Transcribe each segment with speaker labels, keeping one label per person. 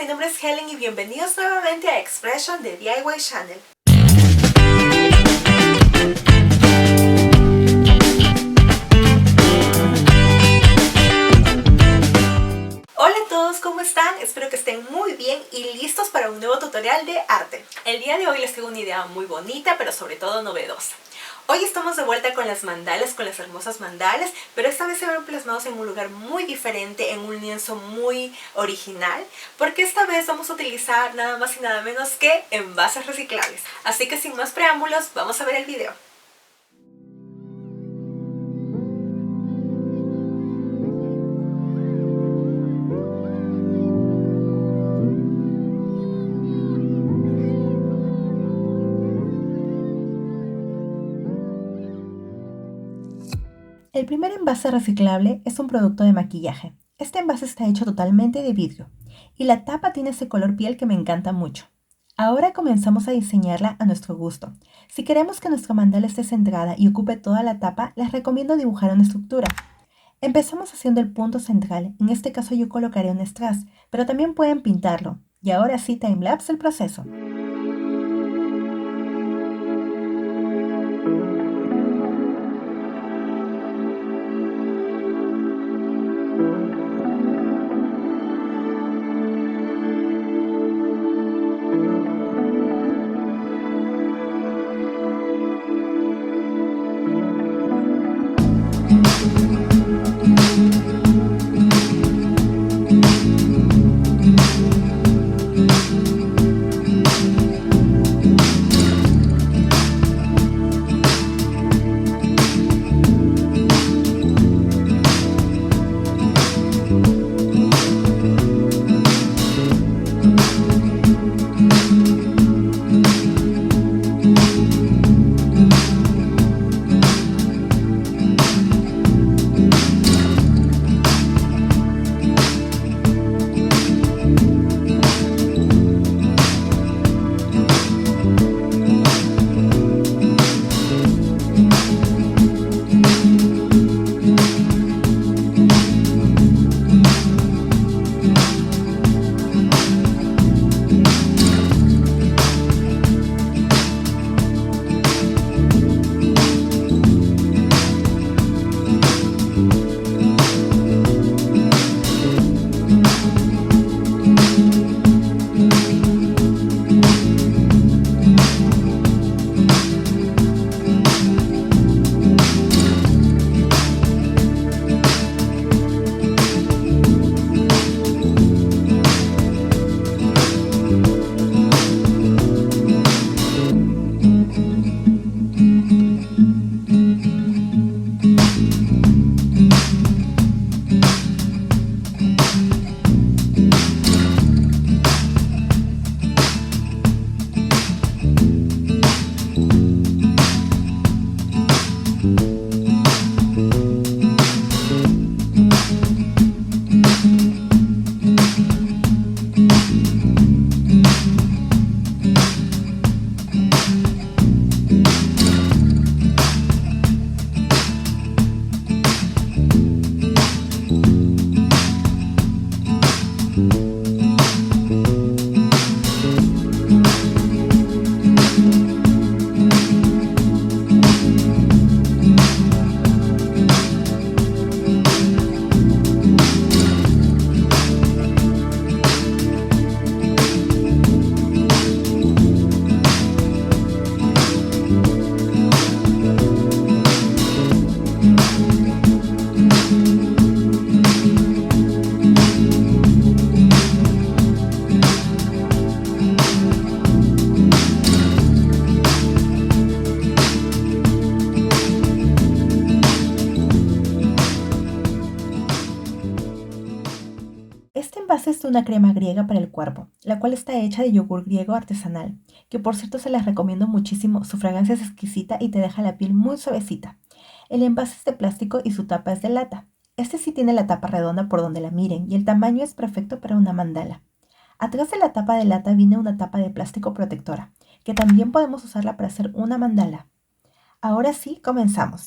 Speaker 1: mi nombre es Helen y bienvenidos nuevamente a Expression de DIY Channel. Hola a todos, ¿cómo están? Espero que estén muy bien y listos para un nuevo tutorial de arte. El día de hoy les tengo una idea muy bonita, pero sobre todo novedosa. Hoy estamos de vuelta con las mandalas, con las hermosas mandalas, pero esta vez se ven plasmados en un lugar muy diferente, en un lienzo muy original, porque esta vez vamos a utilizar nada más y nada menos que envases reciclables. Así que sin más preámbulos, vamos a ver el video.
Speaker 2: El primer envase reciclable es un producto de maquillaje. Este envase está hecho totalmente de vidrio y la tapa tiene ese color piel que me encanta mucho. Ahora comenzamos a diseñarla a nuestro gusto. Si queremos que nuestra mandala esté centrada y ocupe toda la tapa, les recomiendo dibujar una estructura. Empezamos haciendo el punto central, en este caso yo colocaré un strass, pero también pueden pintarlo. Y ahora sí, timelapse el proceso. Este envase es de una crema griega para el cuerpo, la cual está hecha de yogur griego artesanal, que por cierto se las recomiendo muchísimo, su fragancia es exquisita y te deja la piel muy suavecita. El envase es de plástico y su tapa es de lata. Este sí tiene la tapa redonda por donde la miren y el tamaño es perfecto para una mandala. Atrás de la tapa de lata viene una tapa de plástico protectora, que también podemos usarla para hacer una mandala. Ahora sí, comenzamos.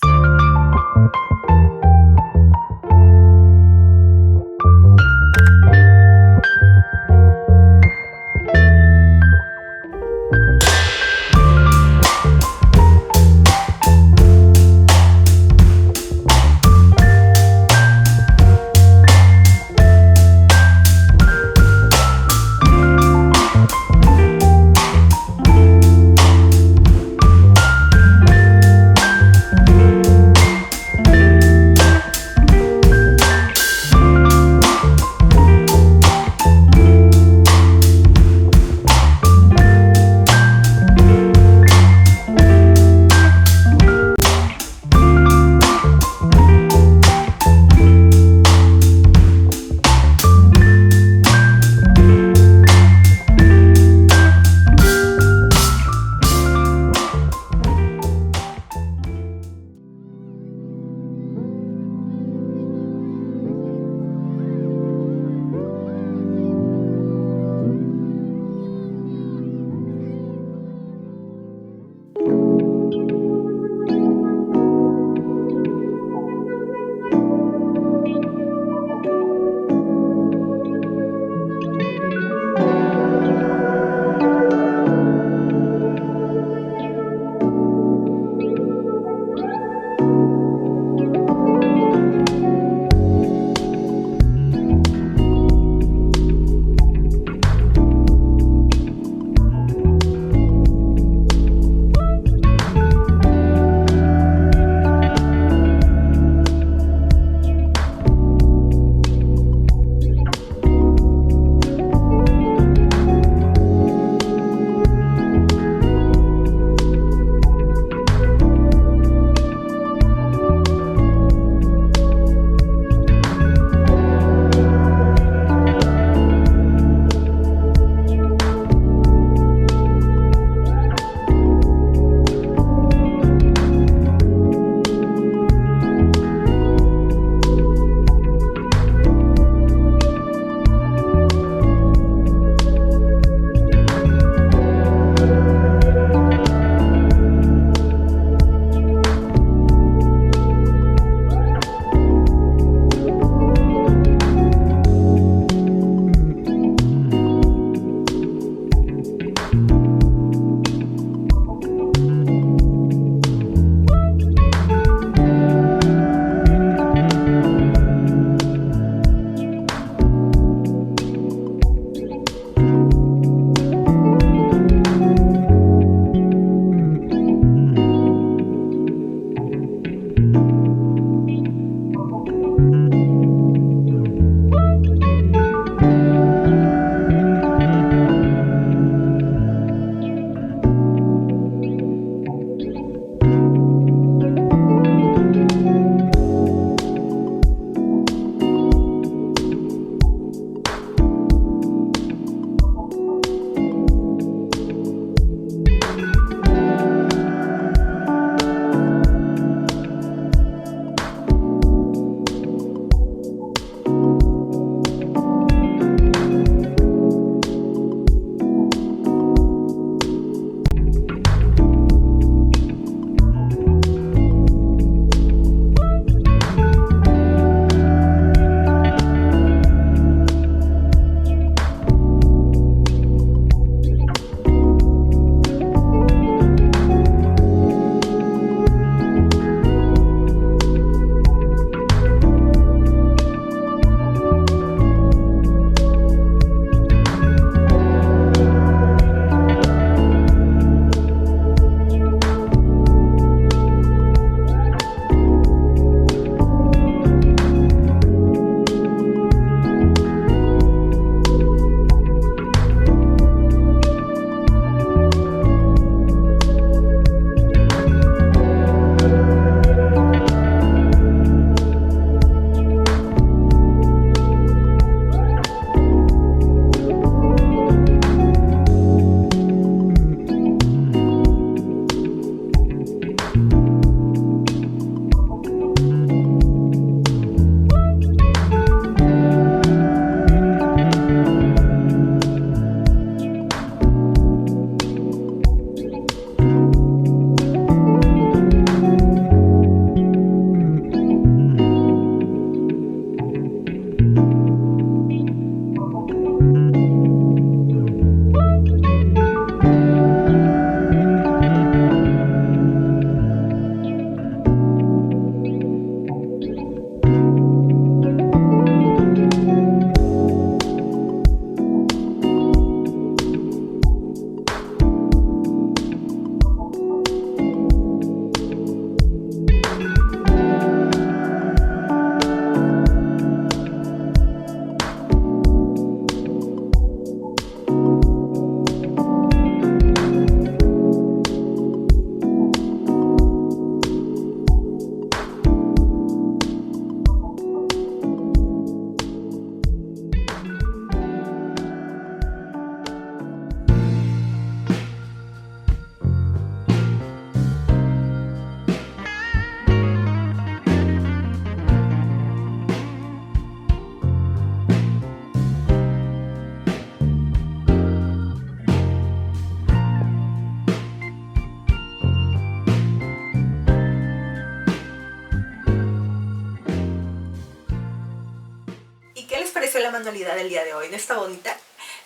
Speaker 1: la manualidad del día de hoy? ¿No está bonita?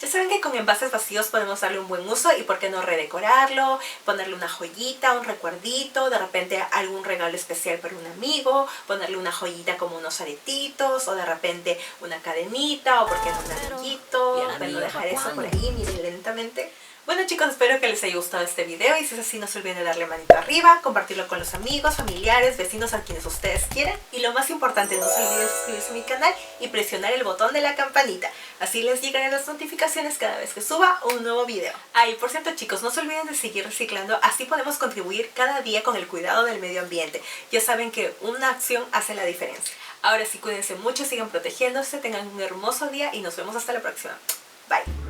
Speaker 1: Ya saben que con envases vacíos podemos darle un buen uso y por qué no redecorarlo, ponerle una joyita, un recuerdito, de repente algún regalo especial para un amigo, ponerle una joyita como unos aretitos o de repente una cadenita o por qué no un anillito. Bueno, dejar eso por ahí, miren lentamente. Bueno chicos, espero que les haya gustado este video y si es así no se olviden de darle manito arriba, compartirlo con los amigos, familiares, vecinos a quienes ustedes quieran y lo más importante, no se olviden suscribirse a mi canal y presionar el botón de la campanita, así les llegarán las notificaciones cada vez que suba un nuevo video. Y por cierto chicos, no se olviden de seguir reciclando, así podemos contribuir cada día con el cuidado del medio ambiente. Ya saben que una acción hace la diferencia. Ahora sí, cuídense mucho, sigan protegiéndose, tengan un hermoso día y nos vemos hasta la próxima. Bye.